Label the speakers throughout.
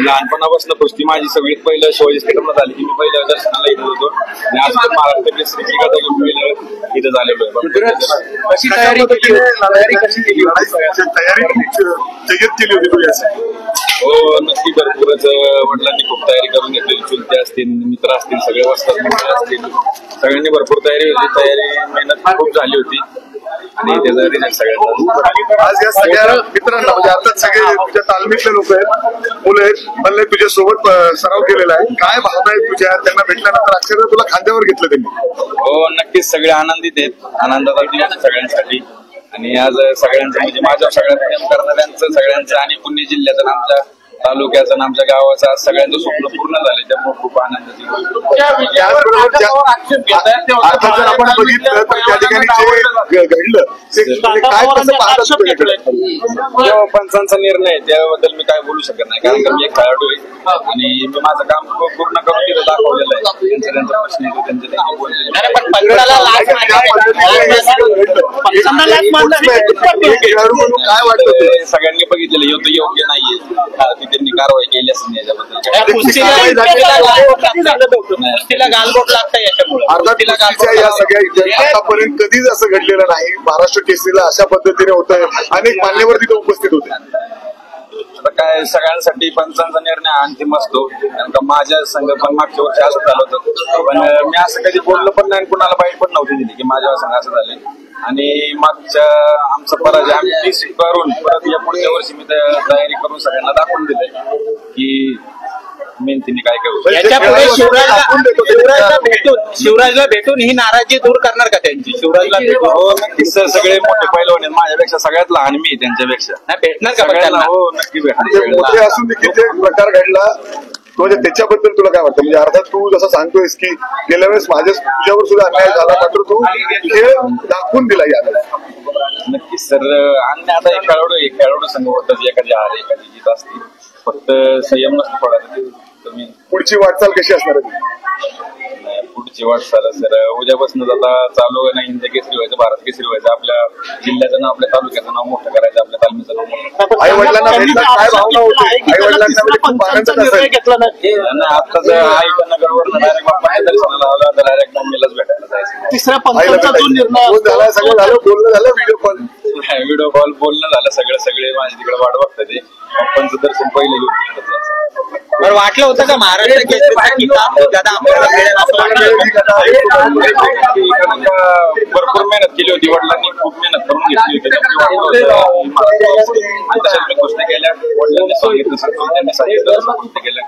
Speaker 1: लहानपणापासून कुस्ती माझी सगळीत पहिलं शिवाजी स्टेडियमला झाली की मी पहिल्या दर्शनाला येत होतो आणि आज महाराष्ट्र केसरी गदा घेऊन पहिलं इथं झालेलो आहे.
Speaker 2: कशी तयारी कशी केली
Speaker 1: हो नक्की भरपूरच वडिलांनी खूप तयारी करून घेतलेली. चुलते असतील मित्र असतील सगळे वस्तात मित्र असतील सगळ्यांनी भरपूर तयारी होती. तयारी मेहनत खूप झाली होती आणि त्याचा रिझल्ट सगळ्यांचा.
Speaker 2: आज या सगळ्या मित्रांना म्हणजे अर्थात सगळे तुझ्या तालमीतले लोक आहेत मुलं आहेत म्हणले तुझ्या सोबत सराव केलेला आहे. काय भावना आहेत तुझ्या त्यांना भेटल्यानंतर अक्षरशः तुला खांद्यावर घेतलं त्यांनी?
Speaker 1: हो नक्कीच सगळे आनंदित आहेत. आनंदाचा दिवस सगळ्यांसाठी आणि आज सगळ्यांचं म्हणजे माझ्या सगळ्या प्रेम करणाऱ्यांचं सगळ्यांचं आणि पुणे जिल्ह्याचं आमच्या तालुक्याचं आणि आमच्या गावाचं आज सगळ्यांचं स्वप्न पूर्ण झालं त्यामुळे खूप आनंदाची
Speaker 2: अर्थात जर आपण बघितलं तर त्या ठिकाणी जे घडलं ते काय कसं पाहतात
Speaker 1: पंचांचा निर्णय त्याबद्दल मी काय बोलू शकत नाही कारण का मी एक खेळाडू आहे आणि मी माझं काम पूर्ण करून तिथं दाखवलेलं आहे. त्यांचा प्रश्न येतो
Speaker 2: काय वाटतं
Speaker 1: सगळ्यांनी बघितलेलं होतं योग्य नाहीये त्यांनी कारवाई केली असेल याच्याबद्दल.
Speaker 2: या सगळ्या आतापर्यंत कधीच असं घडलेलं नाही. महाराष्ट्र केसरीला अशा पद्धतीने होत आहे. अनेक मान्यवर तिथे उपस्थित होते.
Speaker 1: आता काय सगळ्यांसाठी पंचांचा निर्णय अंतिम असतो कारण का माझ्या संघ पण मागच्या वर्षी असं झालं होतं पण मी असं कधी बोललो पण नाही कुणाला बाईट पण नव्हती दिली की माझ्या संघ असं झाले आणि मागच्या आमचा पराजय आम्ही करून परत या पुढच्या वर्षी मी तयारी करून सगळ्यांना दाखवून दिले की मेहनतीने काय करू.
Speaker 3: याच्यापुढे शिवराजला भेटून ही नाराजी दूर करणार का त्यांची? शिवराजला भेटून
Speaker 1: हो नक्कीच सगळे मोठे पैलवान आहेत माझ्यापेक्षा सगळ्यात लहान मी त्यांच्यापेक्षा.
Speaker 3: नाही भेटणार का
Speaker 1: सगळ्यांना? हो नक्की भेटणार.
Speaker 2: मोठे असून देखील जे प्रकार घडला म्हणजे त्याच्याबद्दल तुला काय वाटतं? म्हणजे अर्थात तू जसं सांगतोयस की गेल्या वेळेस तुझ्यावर सुद्धा अन्याय झाला मात्र तू खेळ दाखवून दिला याला.
Speaker 1: नक्कीच सर आणि आता एक खेळाडू संघ होतात एखादी हार एखादी जीत असते फक्त संयम नसतो थोडा तुम्ही.
Speaker 2: पुढची वाटचाल कशी असणार आहे?
Speaker 1: पुढची वाटचाल सर उद्यापासून आता चालू नाही हिंद केसरी व्हायचं भारत केसरी व्हायचं आपल्या जिल्ह्याचं नाव आपल्या तालुक्याचं नाव मोठं करायचं आपल्या तालमीचं नाव मोठं.
Speaker 2: आई वडिलांना काय भावना होती? आई वडिलांना खूप आनंद
Speaker 1: आताच आईच्या नगरवर डायरेक्ट बाप्पाच्या दर्शनाला आला तर डायरेक्ट मम्मीलाच भेटायला जायचं.
Speaker 3: तिसऱ्या पंचांचा जो निर्णय
Speaker 2: झाला सगळं झालं बोलणं झालं
Speaker 1: व्हिडिओ कॉल बोलणं झालं सगळे माझ्या तिकडे वाट बघतात ते बाप्पांचं दर्शन पहिलं घेऊन.
Speaker 3: बरं वाटलं होतं का महाराष्ट्र
Speaker 1: भरपूर मेहनत केली होती वडिलांनी खूप मेहनत करून घेतली होती गोष्टी केल्या वडिलांनी सांगितलं त्यांनी सांगितलं गोष्टी केल्या.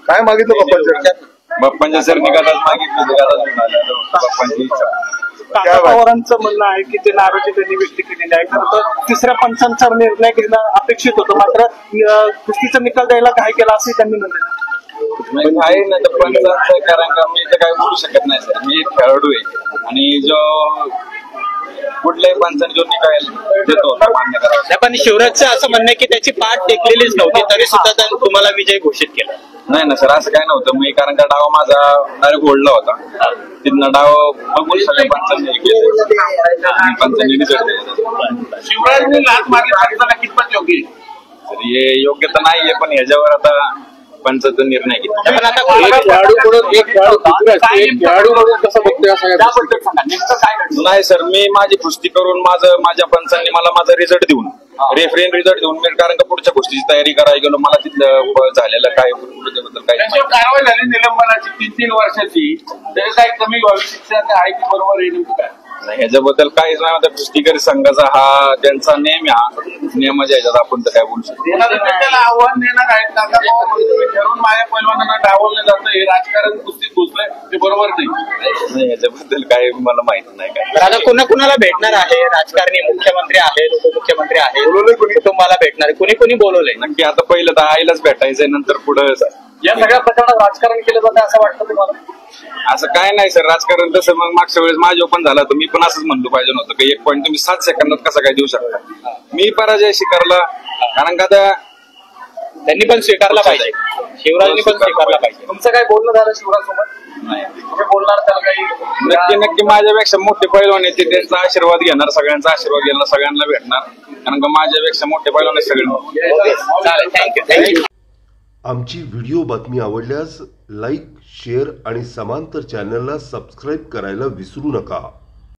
Speaker 2: काय मागितलं
Speaker 1: बाप्पांच्या सर निघालाच मागितलं बाप्पांची इच्छा.
Speaker 4: पवारांचं म्हणणं आहे की ते नाराजी त्यांनी व्यक्त केलेली आहे खरं तर तिसऱ्या पंचांचा निर्णय घेणं अपेक्षित होतं मात्र कुस्तीचा निकाल द्यायला काय केला असं त्यांनी म्हणलं
Speaker 1: आहे ना तर पंचांचं कारण का मी तर काय बोलू शकत नाही सर. मी एक खेळाडू आहे आणि जो कुठल्याही पंचांनी जो निकाल देतो मान्य करावा.
Speaker 3: पण शिवराजचं असं म्हणणं आहे की त्याची पाठ टेकलेलीच नव्हती तरी सुद्धा तुम्हाला विजय घोषित केला.
Speaker 1: नाही ना सर असं काय नव्हतं. मी कारण का डाव माझा डायरेक्ट ओढला होता तिथनं डाव बघून सगळ्या पंचांनी रिझल्ट दिला.
Speaker 3: शिवराजने लाच मारली कितपत योग्य
Speaker 1: तर हे योग्य तर नाहीये पण ह्याच्यावर आता पंचाचा निर्णय घेतला.
Speaker 3: पण आता
Speaker 1: नाही सर मी माझी कुस्ती करून माझ्या पंचांनी मला माझा रिझल्ट देऊन रेफरीन रिझल्ट देऊन मी कारण का पुढच्या गोष्टीची तयारी करायला गेलो मला तिथलं झालेलं काय त्याबद्दल काय
Speaker 3: कारवाई झाली निलंबनाची 3 वर्षाची तरी काय कमी व्हावी शिक्षा आहे की बरोबर आहे नेमकं काय?
Speaker 1: ह्याच्याबद्दल काहीच नाही होतं. कुस्तीकरी संघाचा हा त्यांचा नेम आहे नियमाच्या ह्याच्यात आपण तर काय बोलू शकतो.
Speaker 3: त्याला आव्हान देणार आहेत ठरवून माझ्या पैलवानांना डावललं जातं हे राजकारण कुस्तीत घुसलंय ते बरोबर नाही.
Speaker 1: ह्याच्याबद्दल काय मला माहिती नाही काय.
Speaker 3: आता कुणाला भेटणार आहे? राजकारणी मुख्यमंत्री आहेत उपमुख्यमंत्री आहेत कुटुंबाला भेटणार आहे कुणी बोलवलंय?
Speaker 1: नक्की आता पहिलं तर आईलाच भेटायचंय नंतर पुढं
Speaker 3: या सगळ्या प्रकरणात राजकारण केलं जातं असं वाटतं तुम्हाला?
Speaker 1: असं काय नाही सर राजकारण तसं मग मागच्या वेळेस माझ्या पण झालं तर मी पण असंच म्हणलो पाहिजे नव्हतं की 1 पॉईंट तुम्ही 7 सेकंदात कसा काय देऊ शकता. मी पराजय स्वीकारला कारण का
Speaker 3: त्यांनी पण स्वीकारला पाहिजे शिवराजनी पण स्वीकारला पाहिजे. तुमचं काय बोलणं झालं शिवराजसोबत?
Speaker 1: नाही
Speaker 3: बोलणार त्याला काही
Speaker 1: नक्की माझ्यापेक्षा मोठे पैलवान आहेत त्यांचा आशीर्वाद घेणार सगळ्यांचा आशीर्वाद घेणार सगळ्यांना भेटणार कारण का माझ्यापेक्षा मोठे पैलवान आहेत सगळे.
Speaker 3: चालेल थँक्यू.
Speaker 5: आमची व्हिडिओ बातमी आवडल्यास लाईक, शेअर आणि समांतर चॅनलला सबस्क्राईब करायला विसरू नका.